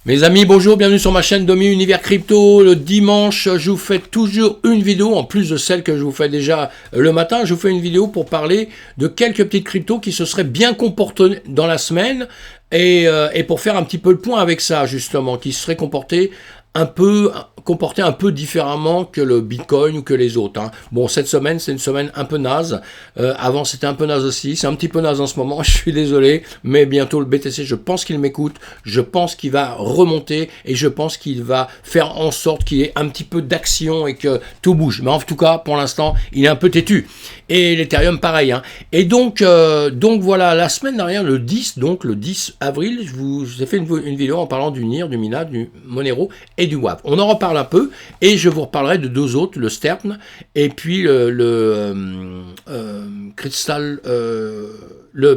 Mes amis, bonjour, bienvenue sur ma chaîne Domi Univers Crypto. Le dimanche, je vous fais toujours une vidéo, en plus de celle que je vous fais déjà le matin. Je vous fais une vidéo pour parler de quelques petites cryptos qui se seraient bien comportées dans la semaine et pour faire un petit peu le point avec ça, justement, qui se seraient comportés un peu différemment que le Bitcoin ou que les autres. Hein. Bon, cette semaine, c'est une semaine un peu naze. Avant, c'était un peu naze aussi. C'est un petit peu naze en ce moment, je suis désolé. Mais bientôt, le BTC, je pense qu'il m'écoute. Je pense qu'il va remonter et je pense qu'il va faire en sorte qu'il y ait un petit peu d'action et que tout bouge. Mais en tout cas, pour l'instant, il est un peu têtu. Et l'Ethereum, pareil. Hein. Et donc voilà, la semaine dernière, le 10 avril, je vous ai fait une vidéo en parlant du NIR, du MINA, du Monero et du WAV. On en reparle un peu et je vous reparlerai de deux autres, le Stern et puis Crystal, le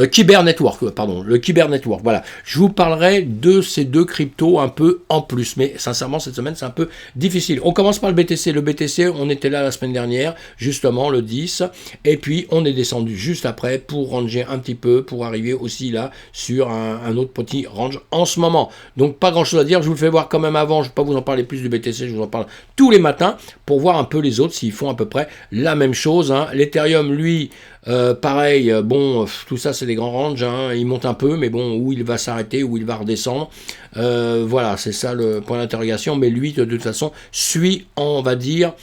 Kyber Network, le Kyber Network. Voilà, je vous parlerai de ces deux cryptos un peu en plus, mais sincèrement cette semaine c'est un peu difficile. On commence par le BTC. Le BTC, on était là la semaine dernière, justement le 10, et puis on est descendu juste après pour ranger un petit peu, pour arriver aussi là sur un autre petit range en ce moment. Donc pas grand chose à dire, je vous le fais voir quand même avant, je ne vais pas vous en parler plus du BTC, je vous en parle tous les matins pour voir un peu les autres s'ils font à peu près la même chose. Hein. L'Ethereum, lui, pareil, bon, tout ça c'est des grands ranges, hein, il monte un peu, mais bon, où il va s'arrêter, où il va redescendre, voilà, c'est ça le point d'interrogation, mais lui, de toute façon, suit, on va dire,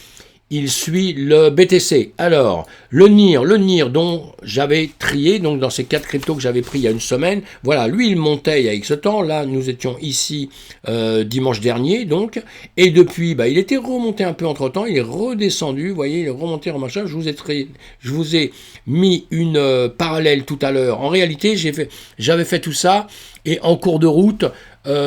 il suit le BTC. Alors, le NIR dont j'avais trié, donc dans ces 4 cryptos que j'avais pris il y a une semaine, voilà, lui il montait il y a X temps, là nous étions ici dimanche dernier, donc, et depuis, il était remonté un peu entre temps, il est redescendu, vous voyez, il est remonté en machin, je vous ai mis une parallèle tout à l'heure. En réalité, j'avais fait tout ça, et en cours de route,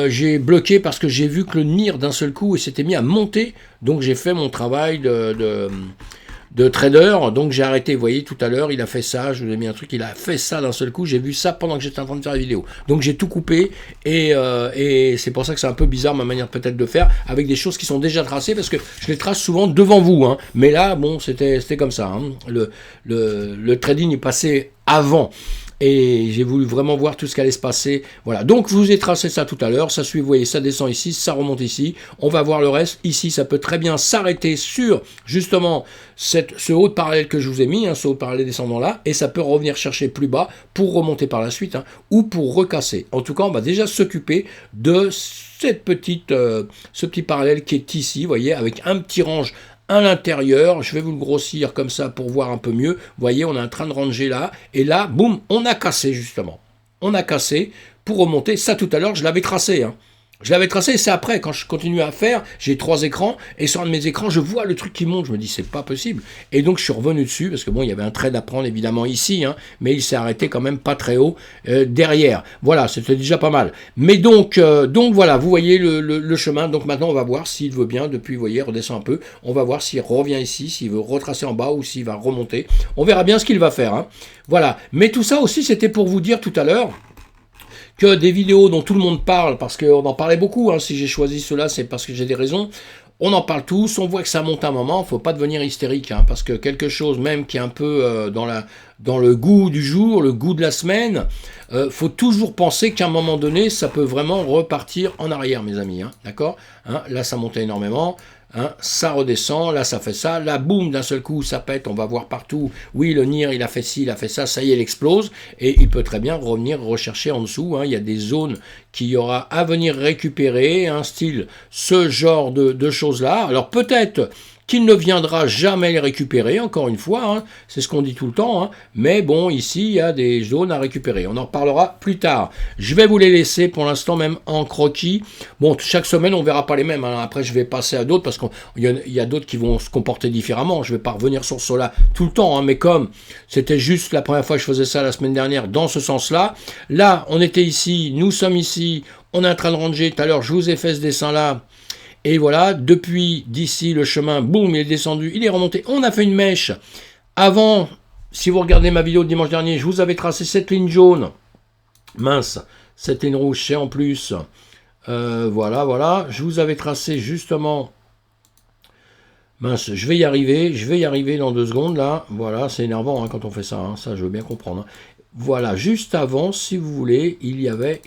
j'ai bloqué parce que j'ai vu que le NIR d'un seul coup s'était mis à monter, donc j'ai fait mon travail de trader, donc j'ai arrêté. Vous voyez, tout à l'heure il a fait ça, je vous ai mis un truc, il a fait ça d'un seul coup, j'ai vu ça pendant que j'étais en train de faire la vidéo, donc j'ai tout coupé et c'est pour ça que c'est un peu bizarre ma manière peut-être de faire avec des choses qui sont déjà tracées, parce que je les trace souvent devant vous, hein. Mais là bon c'était comme ça, hein. Le trading est passé avant. Et j'ai voulu vraiment voir tout ce qui allait se passer. Voilà, donc je vous ai tracé ça tout à l'heure, ça suit, vous voyez, ça descend ici, ça remonte ici, on va voir le reste. Ici, ça peut très bien s'arrêter sur, justement, ce haut de parallèle que je vous ai mis, hein, ce haut de parallèle descendant là, et ça peut revenir chercher plus bas pour remonter par la suite, hein, ou pour recasser. En tout cas, on va déjà s'occuper de ce petit parallèle qui est ici, vous voyez, avec un petit range à l'intérieur. Je vais vous le grossir comme ça pour voir un peu mieux. Vous voyez, on est en train de ranger là, et là, boum, on a cassé justement. On a cassé pour remonter. Ça, tout à l'heure, je l'avais tracé, hein. Je l'avais tracé, c'est après, quand je continue à faire, j'ai 3 écrans, et sur un de mes écrans, je vois le truc qui monte, je me dis, c'est pas possible. Et donc, je suis revenu dessus, parce que bon, il y avait un trade à prendre, évidemment, ici, hein, mais il s'est arrêté quand même pas très haut derrière. Voilà, c'était déjà pas mal. Mais donc voilà, vous voyez le chemin, donc maintenant, on va voir s'il veut bien, depuis, vous voyez, redescend un peu, on va voir s'il revient ici, s'il veut retracer en bas, ou s'il va remonter. On verra bien ce qu'il va faire, hein. Voilà, mais tout ça aussi, c'était pour vous dire tout à l'heure, que des vidéos dont tout le monde parle, parce qu'on en parlait beaucoup, hein, si j'ai choisi cela, c'est parce que j'ai des raisons, on en parle tous, on voit que ça monte un moment, faut pas devenir hystérique, hein, parce que quelque chose même qui est un peu dans le goût du jour, le goût de la semaine, faut toujours penser qu'à un moment donné, ça peut vraiment repartir en arrière, mes amis, hein, d'accord, hein, là, ça montait énormément. Hein, ça redescend, là ça fait ça, là boum, d'un seul coup ça pète, on va voir partout, oui le NIR il a fait ci, il a fait ça, ça y est, il explose, et il peut très bien revenir rechercher en dessous, hein, il y a des zones qu'il y aura à venir récupérer, un style, ce genre de choses-là, alors peut-être qu'il ne viendra jamais les récupérer, encore une fois, hein, c'est ce qu'on dit tout le temps, hein, mais bon, ici, il y a des zones à récupérer, on en reparlera plus tard. Je vais vous les laisser pour l'instant même en croquis. Bon, chaque semaine, on ne verra pas les mêmes, hein. Après je vais passer à d'autres, parce qu'il y a d'autres qui vont se comporter différemment, je ne vais pas revenir sur cela tout le temps, hein, mais comme c'était juste la première fois que je faisais ça la semaine dernière, dans ce sens-là, là, on était ici, nous sommes ici, on est en train de ranger, tout à l'heure, je vous ai fait ce dessin-là, et voilà, depuis d'ici le chemin, boum, il est descendu, il est remonté. On a fait une mèche. Avant, si vous regardez ma vidéo de dimanche dernier, je vous avais tracé cette ligne jaune. Mince, cette ligne rouge, c'est en plus. Voilà. Je vous avais tracé justement... Mince, je vais y arriver dans 2 secondes, là. Voilà, c'est énervant hein, quand on fait ça, hein, ça je veux bien comprendre. Hein. Voilà, juste avant, si vous voulez, il y avait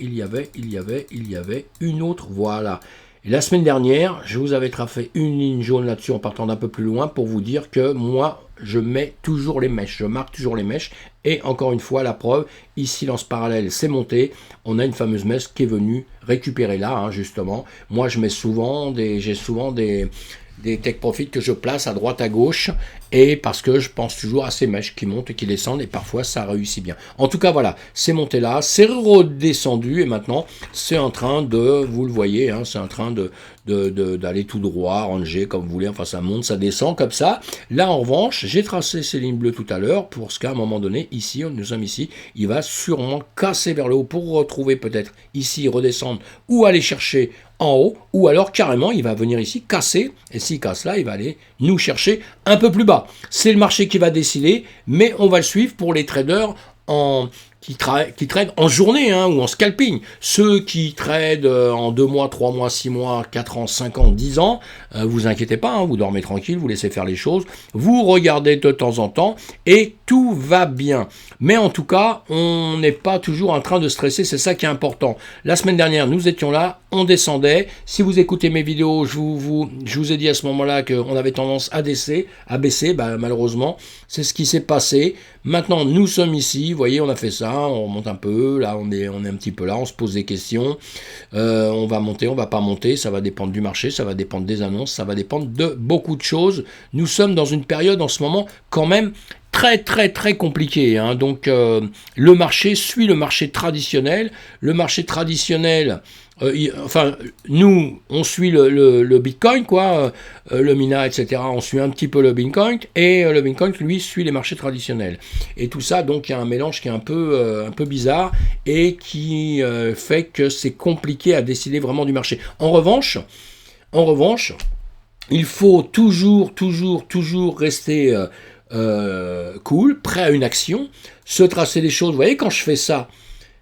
une autre, voilà. Et la semaine dernière, je vous avais tracé une ligne jaune là-dessus en partant d'un peu plus loin pour vous dire que moi, je mets toujours les mèches, je marque toujours les mèches. Et encore une fois, la preuve, ici dans ce parallèle, c'est monté. On a une fameuse mèche qui est venue récupérer là, hein, justement. Moi, j'ai souvent des take profit que je place à droite à gauche, et parce que je pense toujours à ces mèches qui montent et qui descendent, et parfois ça réussit bien. En tout cas voilà, c'est monté là, c'est redescendu, et maintenant c'est en train de, vous le voyez, hein, c'est en train d'aller tout droit, ranger comme vous voulez, enfin ça monte, ça descend comme ça. Là en revanche, j'ai tracé ces lignes bleues tout à l'heure, pour ce qu'à un moment donné, ici, nous sommes ici, il va sûrement casser vers le haut pour retrouver peut-être ici, redescendre, ou aller chercher en haut, ou alors carrément il va venir ici casser, et s'il casse là, il va aller nous chercher un peu plus bas. C'est le marché qui va décider, mais on va le suivre pour les traders qui tradent en journée, hein, ou en scalping. Ceux qui tradent en 2 mois, 3 mois, 6 mois, 4 ans, 5 ans, 10 ans, vous inquiétez pas, hein, vous dormez tranquille, vous laissez faire les choses, vous regardez de temps en temps, et tout va bien. Mais en tout cas, on n'est pas toujours en train de stresser, c'est ça qui est important. La semaine dernière, nous étions là, on descendait. Si vous écoutez mes vidéos, je vous ai dit à ce moment-là qu'on avait tendance à baisser, bah, malheureusement, c'est ce qui s'est passé. Maintenant, nous sommes ici, vous voyez, on a fait ça, on remonte un peu, là, on est un petit peu là, on se pose des questions, on va monter, on va pas monter, ça va dépendre du marché, ça va dépendre des annonces, ça va dépendre de beaucoup de choses. Nous sommes dans une période en ce moment quand même très compliqué, hein. Donc le marché suit le marché traditionnel. Le marché traditionnel, enfin nous on suit le Bitcoin, quoi, le Mina, etc. On suit un petit peu le Bitcoin, et le Bitcoin lui suit les marchés traditionnels. Et tout ça, donc il y a un mélange qui est un peu bizarre, et qui fait que c'est compliqué à décider vraiment du marché. En revanche, il faut toujours rester cool, prêt à une action, se tracer des choses. Vous voyez, quand je fais ça,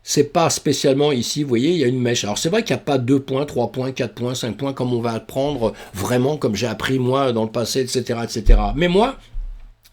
c'est pas spécialement ici, vous voyez, il y a une mèche. Alors c'est vrai qu'il n'y a pas 2 points, 3 points, 4 points, 5 points, comme on va apprendre vraiment, comme j'ai appris moi dans le passé, etc., etc. Mais moi,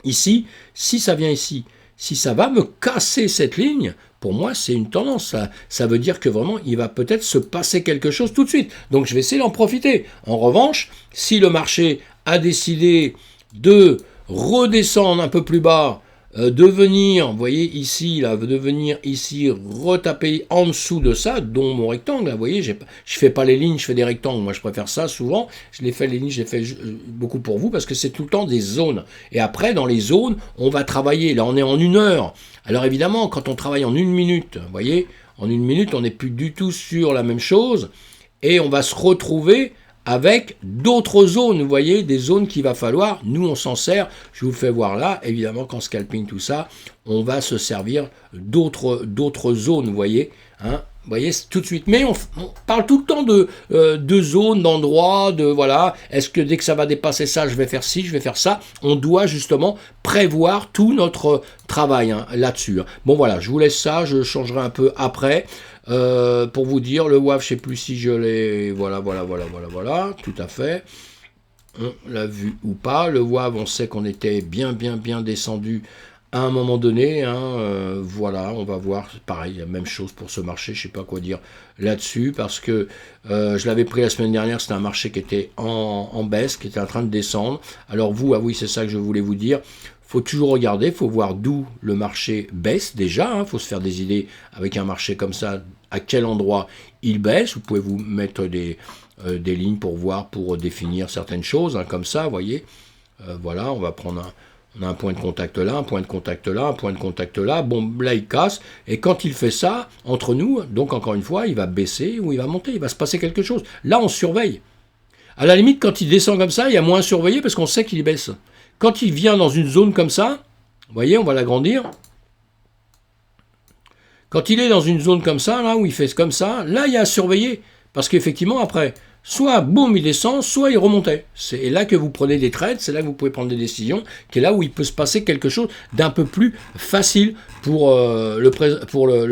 ici, si ça vient ici, si ça va me casser cette ligne, pour moi, c'est une tendance. Ça veut dire que vraiment, il va peut-être se passer quelque chose tout de suite. Donc, je vais essayer d'en profiter. En revanche, si le marché a décidé de redescendre un peu plus bas, de venir, vous voyez ici, là, de venir ici, retaper en dessous de ça, dont mon rectangle, là, vous voyez, je fais pas les lignes, je fais des rectangles, moi je préfère ça souvent, je les fais les lignes, je les fais beaucoup pour vous, parce que c'est tout le temps des zones, et après, dans les zones, on va travailler, là on est en 1 heure, alors évidemment, quand on travaille en 1 minute, vous voyez, en 1 minute, on n'est plus du tout sur la même chose, et on va se retrouver avec d'autres zones, vous voyez, des zones qu'il va falloir, nous on s'en sert, je vous le fais voir là, évidemment qu'en scalping tout ça, on va se servir d'autres zones, vous voyez, hein, vous voyez, tout de suite, mais on parle tout le temps de zones, d'endroits, de voilà, est-ce que dès que ça va dépasser ça, je vais faire ci, je vais faire ça, on doit justement prévoir tout notre travail, hein, là-dessus. Hein. Bon voilà, je vous laisse ça, je changerai un peu après. Pour vous dire, le WAV, je sais plus si je l'ai, voilà, tout à fait, on l'a vu ou pas, le WAV, on sait qu'on était bien descendu à un moment donné, hein, voilà, on va voir, pareil, la même chose pour ce marché, je sais pas quoi dire là-dessus, parce que je l'avais pris la semaine dernière, c'était un marché qui était en baisse, qui était en train de descendre, alors vous, ah oui, c'est ça que je voulais vous dire, faut toujours regarder, faut voir d'où le marché baisse déjà, hein, faut se faire des idées avec un marché comme ça, à quel endroit il baisse, vous pouvez vous mettre des lignes pour voir, pour définir certaines choses, hein, comme ça, vous voyez, voilà, on va prendre on a un point de contact là, un point de contact là, un point de contact là, bon, là il casse, et quand il fait ça, entre nous, donc encore une fois, il va baisser ou il va monter, il va se passer quelque chose, là on surveille, à la limite quand il descend comme ça, il y a moins à surveiller parce qu'on sait qu'il baisse. Quand il vient dans une zone comme ça, vous voyez, on va l'agrandir. Quand il est dans une zone comme ça, là où il fait comme ça, là il y a à surveiller. Parce qu'effectivement, après, soit boum, il descend, soit il remontait. C'est là que vous prenez des trades, c'est là que vous pouvez prendre des décisions, qui est là où il peut se passer quelque chose d'un peu plus facile pour, le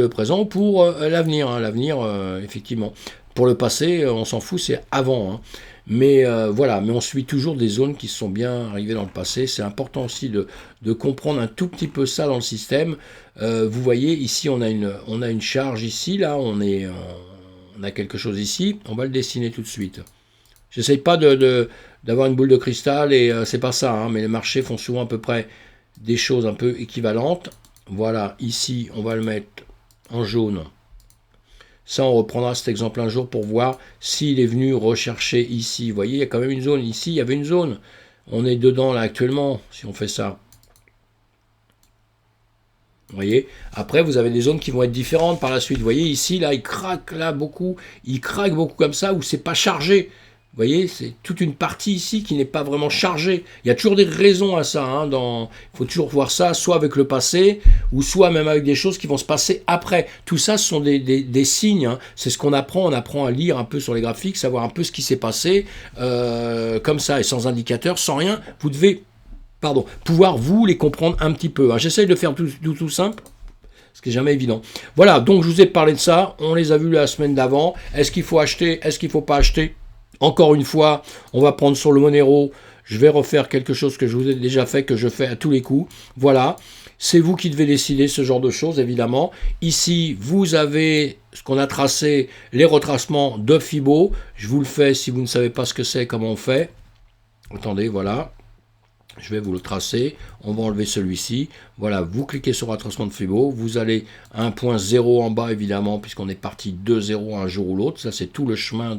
présent, pour l'avenir. Hein, l'avenir, effectivement. Pour le passé, on s'en fout, c'est avant. Hein. Mais voilà, mais on suit toujours des zones qui sont bien arrivées dans le passé. C'est important aussi de comprendre un tout petit peu ça dans le système. Vous voyez, ici, on a une charge ici, là, on a quelque chose ici. On va le dessiner tout de suite. J'essaye pas d'avoir une boule de cristal et c'est pas ça, hein, mais les marchés font souvent à peu près des choses un peu équivalentes. Voilà, ici, on va le mettre en jaune. Ça, on reprendra cet exemple un jour pour voir s'il est venu rechercher ici. Vous voyez, il y a quand même une zone. Ici, il y avait une zone. On est dedans, là, actuellement, si on fait ça. Vous voyez, après, vous avez des zones qui vont être différentes par la suite. Vous voyez, ici, là, il craque là beaucoup. Il craque beaucoup comme ça, où c'est pas chargé. Vous voyez, c'est toute une partie ici qui n'est pas vraiment chargée. Il y a toujours des raisons à ça. Hein, il faut toujours voir ça, soit avec le passé, ou soit même avec des choses qui vont se passer après. Tout ça, ce sont des signes. Hein. C'est ce qu'on apprend. On apprend à lire un peu sur les graphiques, savoir un peu ce qui s'est passé, comme ça, et sans indicateur, sans rien. Vous devez, pouvoir vous les comprendre un petit peu. Hein. J'essaye de faire tout simple. Ce qui n'est jamais évident. Voilà, donc je vous ai parlé de ça. On les a vus la semaine d'avant. Est-ce qu'il faut acheter? Est-ce qu'il ne faut pas acheter? Encore une fois, on va prendre sur le Monero, je vais refaire quelque chose que je vous ai déjà fait, que je fais à tous les coups. Voilà, c'est vous qui devez décider ce genre de choses, évidemment. Ici, vous avez ce qu'on a tracé, les retracements de Fibo. Je vous le fais si vous ne savez pas ce que c'est, comment on fait. Attendez, voilà. Je vais vous le tracer. On va enlever celui-ci. Voilà, vous cliquez sur retracement de Fibo. Vous allez à un point 0 en bas, évidemment, puisqu'on est parti de 0 un jour ou l'autre. Ça, c'est tout le chemin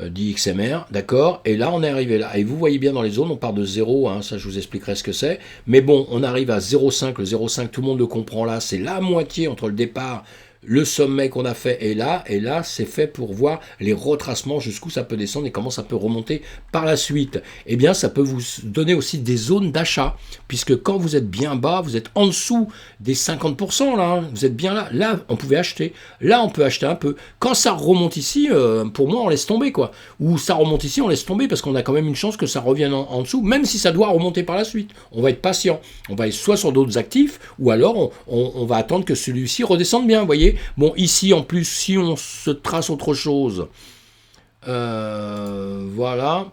d'IXMR, d'accord, et là on est arrivé là, et vous voyez bien dans les zones, on part de 0, hein, ça je vous expliquerai ce que c'est, mais bon, on arrive à 0,5, le 0,5, tout le monde le comprend là, c'est la moitié entre le départ, le sommet qu'on a fait et là c'est fait pour voir les retracements, jusqu'où ça peut descendre et comment ça peut remonter par la suite. Eh bien, ça peut vous donner aussi des zones d'achat, puisque quand vous êtes bien bas, vous êtes en dessous des 50%, là, hein, vous êtes bien là, là, on pouvait acheter, là, on peut acheter un peu. Quand ça remonte ici, pour moi, on laisse tomber, quoi. Ou ça remonte ici, on laisse tomber, parce qu'on a quand même une chance que ça revienne en dessous, même si ça doit remonter par la suite. On va être patient. On va être soit sur d'autres actifs, ou alors on va attendre que celui-ci redescende bien, vous voyez. Bon, ici, en plus, si on se trace autre chose, voilà.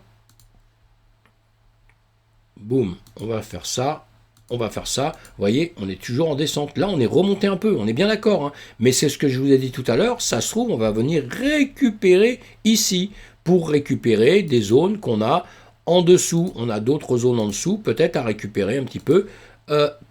Boum, on va faire ça. On va faire ça. Vous voyez, on est toujours en descente. Là, on est remonté un peu, on est bien d'accord. Hein. Mais c'est ce que je vous ai dit tout à l'heure. Ça se trouve, on va venir récupérer ici pour récupérer des zones qu'on a en dessous. On a d'autres zones en dessous, peut-être à récupérer un petit peu.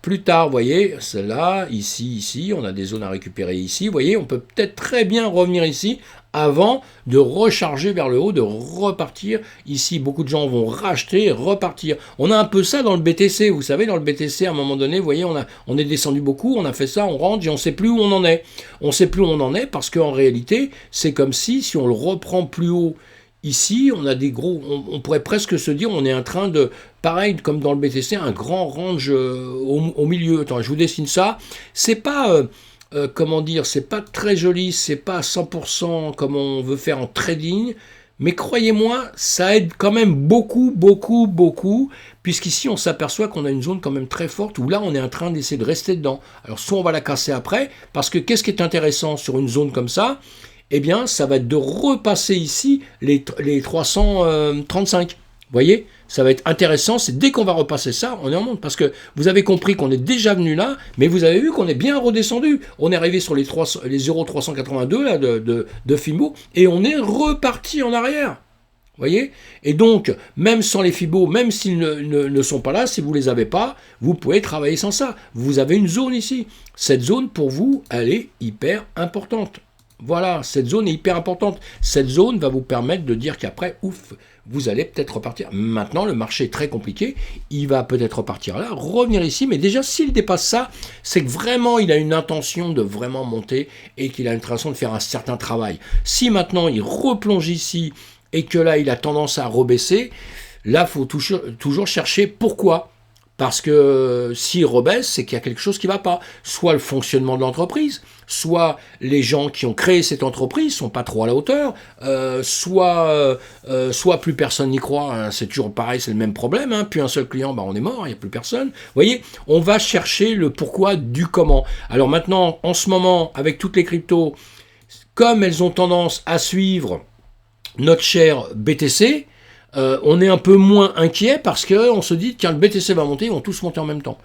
Plus tard, vous voyez, celle-là, ici, on a des zones à récupérer ici. Vous voyez, on peut peut-être très bien revenir ici avant de recharger vers le haut, de repartir. Ici, beaucoup de gens vont racheter, repartir. On a un peu ça dans le BTC. Vous savez, dans le BTC, à un moment donné, vous voyez, on est descendu beaucoup, on a fait ça, on rentre et on ne sait plus où on en est. On ne sait plus où on en est parce qu'en réalité, c'est comme si on le reprend plus haut. Ici, on a des gros, on pourrait presque se dire, on est en train de, pareil comme dans le BTC, un grand range au milieu. Attends, je vous dessine ça. C'est pas, comment dire, c'est pas très joli, c'est pas 100% comme on veut faire en trading, mais croyez-moi, ça aide quand même beaucoup, puisqu'ici on s'aperçoit qu'on a une zone quand même très forte, où là on est en train d'essayer de rester dedans. Alors soit on va la casser après, parce que qu'est-ce qui est intéressant sur une zone comme ça? Eh bien, ça va être de repasser ici les 335. Vous voyez, ça va être intéressant, c'est dès qu'on va repasser ça, on est en monte. Parce que vous avez compris qu'on est déjà venu là, mais vous avez vu qu'on est bien redescendu. On est arrivé sur les 0,382 là, de Fimo, et on est reparti en arrière. Vous voyez? Et donc, même sans les Fibos, même s'ils ne sont pas là, si vous ne les avez pas, vous pouvez travailler sans ça. Vous avez une zone ici. Cette zone, pour vous, elle est hyper importante. Voilà, cette zone est hyper importante. Cette zone va vous permettre de dire qu'après, ouf, vous allez peut-être repartir. Maintenant, le marché est très compliqué. Il va peut-être repartir là, revenir ici. Mais déjà, s'il dépasse ça, c'est que vraiment, il a une intention de vraiment monter et qu'il a une intention de faire un certain travail. Si maintenant, il replonge ici et que là, il a tendance à rebaisser, là, il faut toujours chercher pourquoi. Parce que s'il rebaisse, c'est qu'il y a quelque chose qui ne va pas. Soit le fonctionnement de l'entreprise, soit les gens qui ont créé cette entreprise sont pas trop à la hauteur, soit plus personne n'y croit, hein, c'est toujours pareil, c'est le même problème, hein, puis un seul client, bah on est mort, il n'y a plus personne. Vous voyez, on va chercher le pourquoi du comment. Alors maintenant, en ce moment, avec toutes les cryptos, comme elles ont tendance à suivre notre cher BTC, on est un peu moins inquiet parce qu'on se dit, tiens, le BTC va monter, ils vont tous monter en même temps.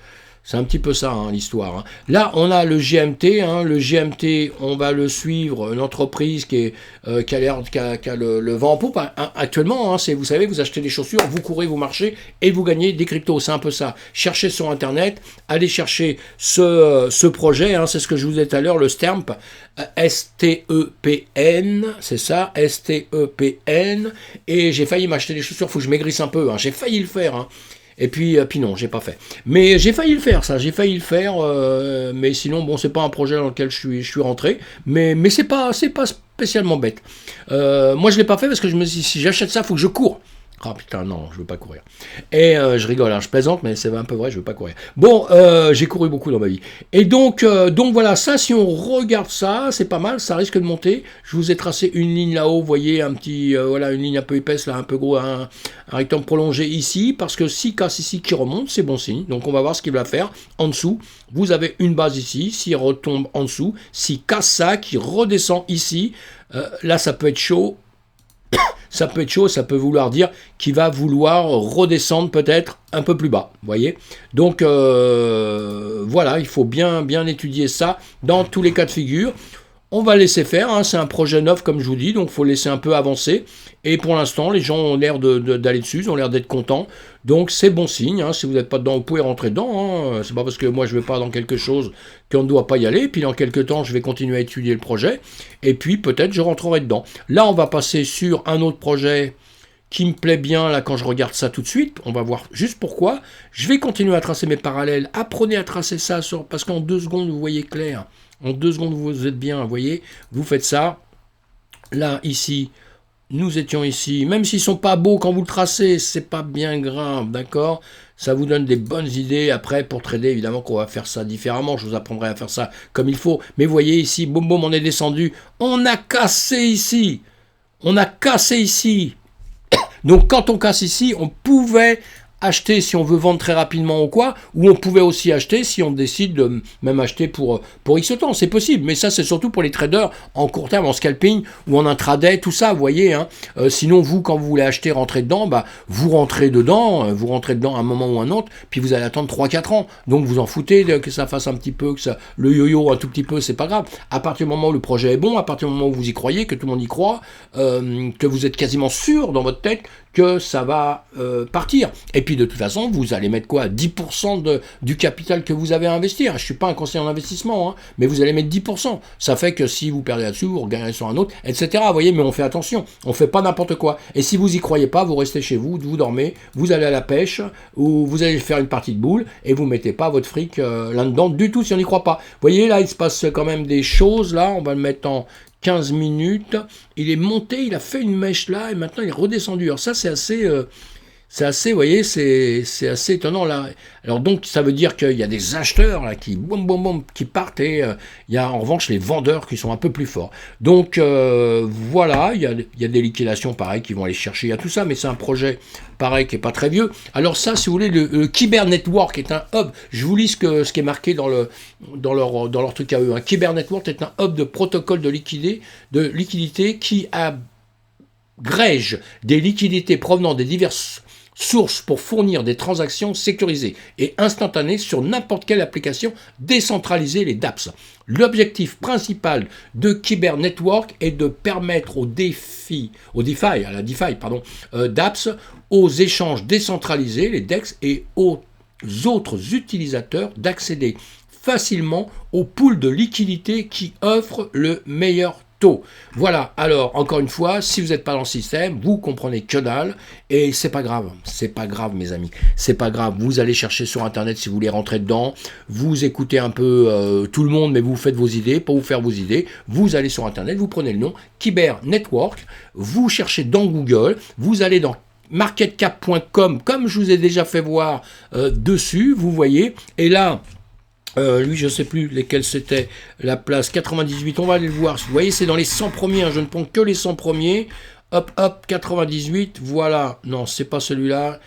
C'est un petit peu ça, hein, l'histoire. Hein. Là, on a le GMT. Hein, le GMT, on va le suivre. Une entreprise qui a le vent en poupe. Actuellement, hein, vous savez, vous achetez des chaussures, vous courez, vous marchez et vous gagnez des cryptos. C'est un peu ça. Cherchez sur Internet, allez chercher ce projet. Hein, c'est ce que je vous ai dit tout à l'heure, le STEPN. S-T-E-P-N, c'est ça, S-T-E-P-N. Et j'ai failli m'acheter des chaussures. Faut que je maigrisse un peu. Hein, j'ai failli le faire. Hein. Et puis non, j'ai pas fait. Mais j'ai failli le faire, ça. J'ai failli le faire. Mais sinon, bon, c'est pas un projet dans lequel je suis rentré. Mais c'est pas spécialement bête. Moi, je l'ai pas fait parce que je me suis dit, si j'achète ça, faut que je cours. Ah putain, non, je veux pas courir. Et je rigole, hein, je plaisante, mais c'est un peu vrai, je veux pas courir. Bon, j'ai couru beaucoup dans ma vie. Et donc voilà, ça, si on regarde ça, c'est pas mal, ça risque de monter. Je vous ai tracé une ligne là-haut, vous voyez, un petit, voilà, une ligne un peu épaisse, là, un peu gros, un rectangle prolongé ici, parce que si casse ici qui remonte, c'est bon signe. Donc on va voir ce qu'il va faire. En dessous, vous avez une base ici, s'il retombe en dessous, s'il casse ça, qui redescend ici, là, ça peut être chaud. Ça peut être chaud, ça peut vouloir dire qu'il va vouloir redescendre peut-être un peu plus bas, vous voyez. Donc voilà, il faut bien étudier ça dans tous les cas de figure. On va laisser faire, hein, c'est un projet neuf comme je vous dis, donc il faut laisser un peu avancer. Et pour l'instant, les gens ont l'air d'aller dessus, ils ont l'air d'être contents. Donc c'est bon signe, hein, si vous n'êtes pas dedans, vous pouvez rentrer dedans. Hein. C'est pas parce que moi je ne vais pas dans quelque chose qu'on ne doit pas y aller. Puis dans quelques temps, je vais continuer à étudier le projet. Et puis peut-être je rentrerai dedans. Là, on va passer sur un autre projet qui me plaît bien là quand je regarde ça tout de suite. On va voir juste pourquoi. Je vais continuer à tracer mes parallèles. Apprenez à tracer ça parce qu'en 2 secondes, vous voyez clair. En 2 secondes, vous êtes bien, vous voyez. Vous faites ça. Là, ici, nous étions ici. Même s'ils ne sont pas beaux quand vous le tracez, c'est pas bien grave, d'accord? Ça vous donne des bonnes idées. Après, pour trader, évidemment qu'on va faire ça différemment. Je vous apprendrai à faire ça comme il faut. Mais vous voyez ici, boum, boum, on est descendu. On a cassé ici. On a cassé ici. Donc, quand on casse ici, on pouvait acheter si on veut vendre très rapidement ou quoi, ou on pouvait aussi acheter si on décide de même acheter pour X temps, c'est possible, mais ça c'est surtout pour les traders en court terme, en scalping ou en intraday, tout ça, vous voyez, hein. Sinon vous, quand vous voulez acheter, rentrer dedans, bah, vous rentrez dedans à un moment ou un autre, puis vous allez attendre 3-4 ans, donc vous en foutez que ça fasse un petit peu, que ça, le yo-yo un tout petit peu, c'est pas grave, à partir du moment où le projet est bon, à partir du moment où vous y croyez, que tout le monde y croit, que vous êtes quasiment sûr dans votre tête que ça va partir. Et puis de toute façon, vous allez mettre quoi? 10% du capital que vous avez à investir. Je ne suis pas un conseiller en investissement, hein, mais vous allez mettre 10%. Ça fait que si vous perdez là-dessus, vous regagnerez sur un autre, etc. Vous voyez, mais on fait attention. On ne fait pas n'importe quoi. Et si vous n'y croyez pas, vous restez chez vous, vous dormez, vous allez à la pêche, ou vous allez faire une partie de boule, et vous ne mettez pas votre fric là-dedans du tout si on n'y croit pas. Vous voyez, là, il se passe quand même des choses. Là, on va le mettre en 15 minutes, il est monté, il a fait une mèche là, et maintenant il est redescendu. Alors ça, c'est assez, vous voyez, c'est assez étonnant là. Alors donc, ça veut dire qu'il y a des acheteurs là qui, qui partent, et il y a en revanche les vendeurs qui sont un peu plus forts. Donc voilà, il y a des liquidations pareil qui vont aller chercher, il y a tout ça, mais c'est un projet pareil qui est pas très vieux. Alors ça, si vous voulez, le Kyber Network est un hub. Je vous lis ce qui est marqué dans leur truc à eux. Un Kyber Network est un hub de protocole de liquidité qui agrège des liquidités provenant des diverses sources pour fournir des transactions sécurisées et instantanées sur n'importe quelle application décentralisée, les dApps. L'objectif principal de Kyber Network est de permettre aux DeFi dApps, aux échanges décentralisés, les DEX, et aux autres utilisateurs d'accéder facilement aux pools de liquidités qui offrent le meilleur taux. Voilà, alors encore une fois, si vous n'êtes pas dans le système, vous comprenez que dalle, et c'est pas grave mes amis, c'est pas grave, vous allez chercher sur internet si vous voulez rentrer dedans, vous écoutez un peu tout le monde, mais vous faites vos idées, pour vous faire vos idées, vous allez sur internet, vous prenez le nom, Kyber Network, vous cherchez dans Google, vous allez dans marketcap.com, comme je vous ai déjà fait voir dessus, vous voyez, et là, lui, je ne sais plus lesquels c'était, la place 98, on va aller le voir, vous voyez, c'est dans les 100 premiers, hein, je ne prends que les 100 premiers, hop, hop, 98, voilà, non, c'est pas celui-là,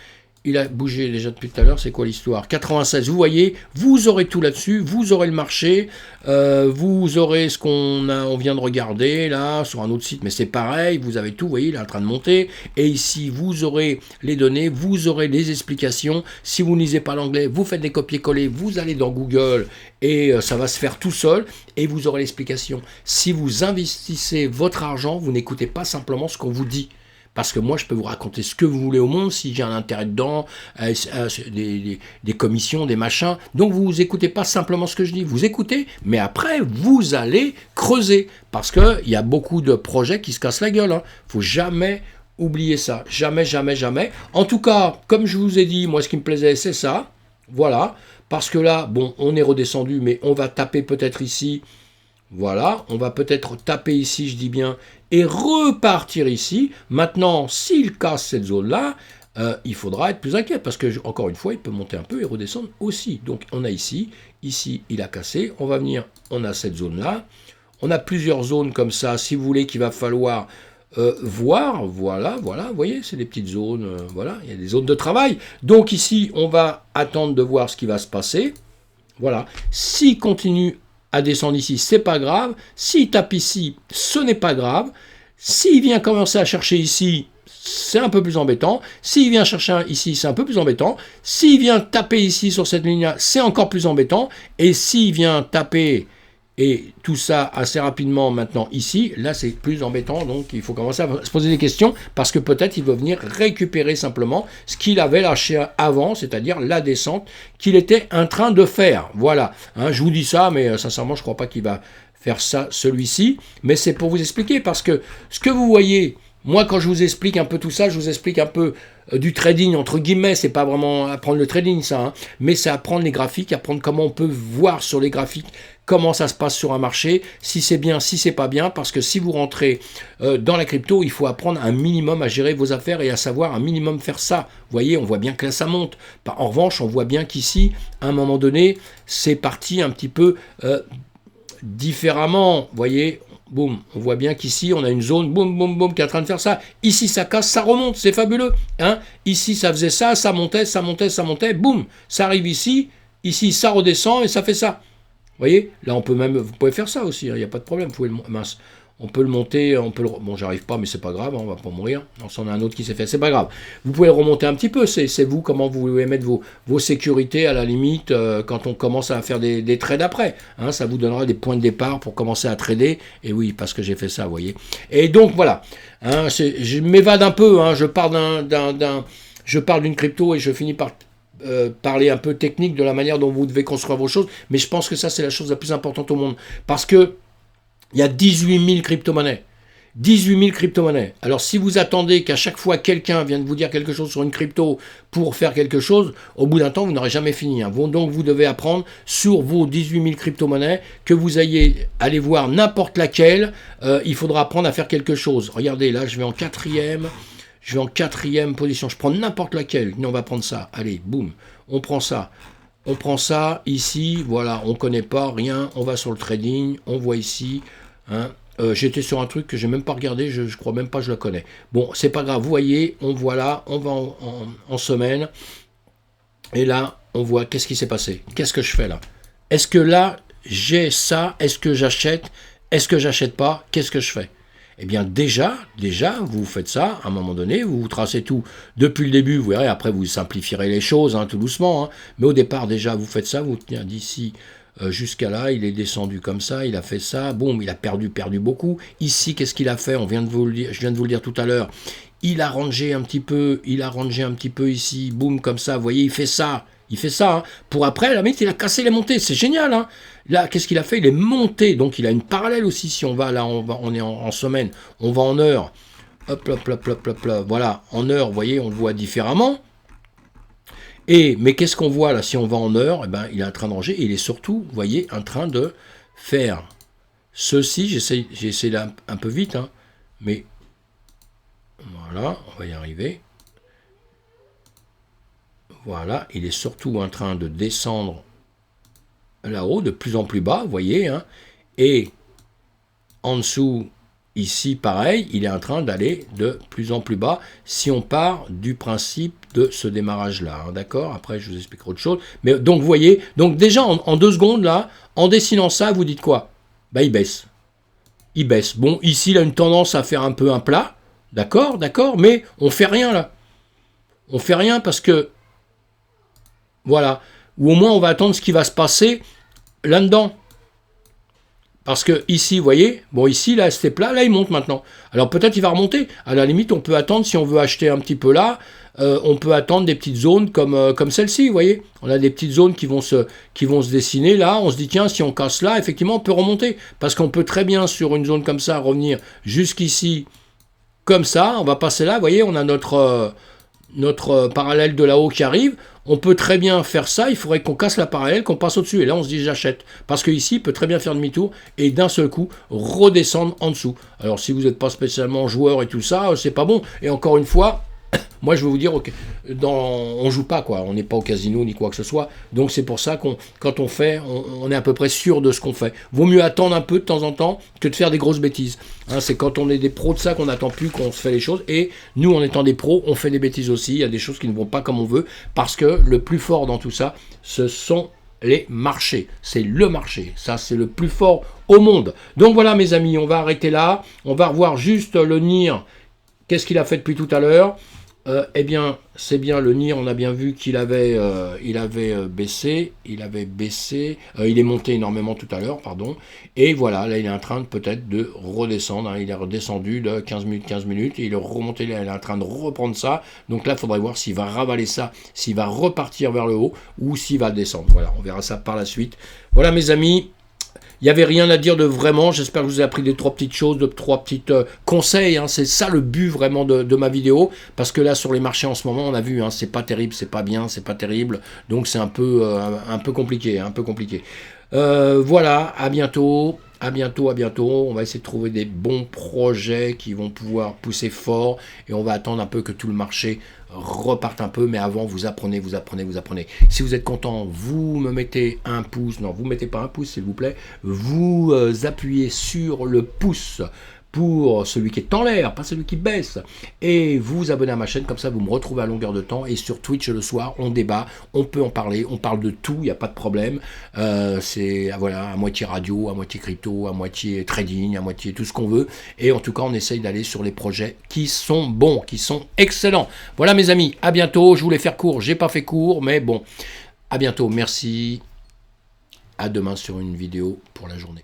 il a bougé déjà depuis tout à l'heure, c'est quoi l'histoire? 96, vous voyez, vous aurez tout là-dessus, vous aurez le marché, vous aurez ce on vient de regarder là sur un autre site, mais c'est pareil, vous avez tout, vous voyez, il est en train de monter, et ici vous aurez les données, vous aurez les explications. Si vous ne lisez pas l'anglais, vous faites des copier-coller, vous allez dans Google et ça va se faire tout seul, et vous aurez l'explication. Si vous investissez votre argent, vous n'écoutez pas simplement ce qu'on vous dit. Parce que moi, je peux vous raconter ce que vous voulez au monde, si j'ai un intérêt dedans, des commissions, des machins. Donc, vous n'écoutez pas simplement ce que je dis. Vous écoutez, mais après, vous allez creuser. Parce qu'il y a beaucoup de projets qui se cassent la gueule. Il ne faut jamais oublier ça. Jamais, jamais, jamais. En tout cas, comme je vous ai dit, moi, ce qui me plaisait, c'est ça. Voilà. Parce que là, bon, on est redescendu, mais on va taper peut-être ici. Voilà, on va peut-être taper ici, je dis bien, et repartir ici. Maintenant, s'il casse cette zone-là, il faudra être plus inquiet, parce que, encore une fois, il peut monter un peu et redescendre aussi. Donc, on a ici, il a cassé, on va venir, on a cette zone-là. On a plusieurs zones comme ça, si vous voulez, qu'il va falloir voir. Voilà, vous voyez, c'est des petites zones, voilà, il y a des zones de travail. Donc, ici, on va attendre de voir ce qui va se passer. Voilà, s'il continue à descendre ici, c'est pas grave. S'il tape ici, ce n'est pas grave. S'il vient commencer à chercher ici, c'est un peu plus embêtant. S'il vient chercher ici, c'est un peu plus embêtant. S'il vient taper ici sur cette ligne-là, c'est encore plus embêtant. Et s'il vient taper et tout ça assez rapidement maintenant ici, là c'est plus embêtant, donc il faut commencer à se poser des questions, parce que peut-être il va venir récupérer simplement ce qu'il avait lâché avant, c'est-à-dire la descente qu'il était en train de faire. Voilà, hein, je vous dis ça, mais sincèrement je ne crois pas qu'il va faire ça, celui-ci, mais c'est pour vous expliquer, parce que ce que vous voyez, moi quand je vous explique un peu tout ça, je vous explique un peu du trading, entre guillemets, c'est pas vraiment apprendre le trading ça, hein, mais c'est apprendre les graphiques, apprendre comment on peut voir sur les graphiques comment ça se passe sur un marché, si c'est bien, si c'est pas bien, parce que si vous rentrez dans la crypto, il faut apprendre un minimum à gérer vos affaires et à savoir un minimum faire ça. Vous voyez, on voit bien que là ça monte. En revanche, on voit bien qu'ici, à un moment donné, c'est parti un petit peu différemment. Vous voyez, boum, on voit bien qu'ici, on a une zone, boum, boum, boum, qui est en train de faire ça. Ici, ça casse, ça remonte, c'est fabuleux. Hein, ici, ça faisait ça, ça montait, ça montait, ça montait, boum, ça arrive ici, ça redescend et ça fait ça. Vous voyez, là on peut même, vous pouvez faire ça aussi, il n'y a pas de problème, mince, on peut le monter, bon j'arrive pas mais c'est pas grave, on va pas mourir, non, si on a un autre qui s'est fait, c'est pas grave, vous pouvez le remonter un petit peu, c'est vous comment vous voulez mettre vos sécurités à la limite quand on commence à faire des trades après, hein, ça vous donnera des points de départ pour commencer à trader, et oui, parce que j'ai fait ça, vous voyez, et donc voilà, hein, je m'évade un peu, hein, je parle d'une crypto et je finis par parler un peu technique de la manière dont vous devez construire vos choses, mais je pense que ça c'est la chose la plus importante au monde, parce que il y a 18 000 crypto-monnaies. 18 000 crypto-monnaies. Alors si vous attendez qu'à chaque fois quelqu'un vienne vous dire quelque chose sur une crypto pour faire quelque chose, au bout d'un temps vous n'aurez jamais fini. Hein. Donc vous devez apprendre sur vos 18 000 crypto-monnaies, que vous ayez aller voir n'importe laquelle, il faudra apprendre à faire quelque chose. Regardez là, je vais en quatrième position. Je prends n'importe laquelle. Non, on va prendre ça. Allez, boum. On prend ça. On prend ça ici. Voilà, on ne connaît pas rien. On va sur le trading. On voit ici. Hein. J'étais sur un truc que j'ai même pas regardé. Je crois même pas que je le connais. Bon, c'est pas grave. Vous voyez, on voit là. On va en semaine. Et là, on voit qu'est-ce qui s'est passé. Qu'est-ce que je fais là? Est-ce que là, j'ai ça? Est-ce que j'achète? Est-ce que j'achète pas? Qu'est-ce que je fais? Eh bien déjà, vous faites ça, à un moment donné, vous tracez tout depuis le début, vous verrez, après vous simplifierez les choses, hein, tout doucement, hein, mais au départ déjà, vous faites ça, vous tenez d'ici jusqu'à là, il est descendu comme ça, il a fait ça, boum, il a perdu beaucoup. Ici, qu'est-ce qu'il a fait? Je viens de vous le dire tout à l'heure, il a rangé un petit peu ici, boum, comme ça, vous voyez, il fait ça, hein, pour après, à la limite, il a cassé les montées, c'est génial, hein. Là, qu'est-ce qu'il a fait? Il est monté, donc il a une parallèle aussi, si on va, là, on est en semaine, on va en heure, hop, voilà, en heure, vous voyez, on le voit différemment, mais qu'est-ce qu'on voit, là, si on va en heure? Eh ben, il est en train de ranger, et il est surtout, vous voyez, en train de faire ceci, j'ai essayé là un peu vite, hein, mais, voilà, on va y arriver, Voilà, il est surtout en train de descendre là-haut, de plus en plus bas, vous voyez, hein, et en dessous, ici, pareil, il est en train d'aller de plus en plus bas, si on part du principe de ce démarrage-là, hein, d'accord? Après, je vous expliquerai autre chose, mais donc, vous voyez, donc déjà, en 2 secondes, là, en dessinant ça, vous dites quoi? Bah, il baisse. Il baisse. Bon, ici, il a une tendance à faire un peu un plat, d'accord, mais on fait rien, là. On fait rien parce que, voilà, ou au moins, on va attendre ce qui va se passer là-dedans. Parce que ici, vous voyez, bon ici, là, c'était plat, là, il monte maintenant. Alors peut-être il va remonter. À la limite, on peut attendre, si on veut acheter un petit peu là, on peut attendre des petites zones comme celle-ci, vous voyez. On a des petites zones qui vont se dessiner là. On se dit, tiens, si on casse là, effectivement, on peut remonter. Parce qu'on peut très bien, sur une zone comme ça, revenir jusqu'ici, comme ça. On va passer là, vous voyez, on a notre parallèle de là-haut qui arrive. On peut très bien faire ça, il faudrait qu'on casse la parallèle, qu'on passe au-dessus. Et là, on se dit, j'achète. Parce qu'ici, il peut très bien faire demi-tour et d'un seul coup, redescendre en dessous. Alors, si vous n'êtes pas spécialement joueur et tout ça, c'est pas bon. Et encore une fois, moi, je vais vous dire, okay, on joue pas, quoi. On n'est pas au casino ni quoi que ce soit. Donc, c'est pour ça quand on fait, on est à peu près sûr de ce qu'on fait. Vaut mieux attendre un peu de temps en temps que de faire des grosses bêtises. Hein, c'est quand on est des pros de ça qu'on n'attend plus qu'on se fait les choses. Et nous, en étant des pros, on fait des bêtises aussi. Il y a des choses qui ne vont pas comme on veut. Parce que le plus fort dans tout ça, ce sont les marchés. C'est le marché. Ça, c'est le plus fort au monde. Donc, voilà, mes amis, on va arrêter là. On va revoir juste le NIR. Qu'est-ce qu'il a fait depuis tout à l'heure? Eh bien, c'est bien le NIR, on a bien vu qu'il avait, baissé, il est monté énormément tout à l'heure, pardon, et voilà, là il est en train peut-être de redescendre, hein, il est redescendu de 15 minutes, et il est remonté, là, il est en train de reprendre ça, donc là il faudrait voir s'il va ravaler ça, s'il va repartir vers le haut, ou s'il va descendre, voilà, on verra ça par la suite. Voilà mes amis, il n'y avait rien à dire de vraiment, j'espère que je vous ai appris des 3 petites choses, de 3 petites conseils, hein. C'est ça le but vraiment de ma vidéo, parce que là sur les marchés en ce moment, on a vu, hein, c'est pas terrible, c'est pas bien, c'est pas terrible, donc c'est un peu compliqué, voilà, à bientôt, on va essayer de trouver des bons projets qui vont pouvoir pousser fort, et on va attendre un peu que tout le marché reparte un peu, mais avant vous apprenez. Si vous êtes content, vous me mettez un pouce, non vous ne mettez pas un pouce s'il vous plaît, vous appuyez sur le pouce pour celui qui est en l'air, pas celui qui baisse, et vous vous abonnez à ma chaîne, comme ça vous me retrouvez à longueur de temps, et sur Twitch le soir, on débat, on peut en parler, on parle de tout, il n'y a pas de problème, c'est voilà, à moitié radio, à moitié crypto, à moitié trading, à moitié tout ce qu'on veut, et en tout cas on essaye d'aller sur les projets qui sont bons, qui sont excellents. Voilà mes amis, à bientôt, je voulais faire court, j'ai pas fait court, mais bon, à bientôt, merci, à demain sur une vidéo pour la journée.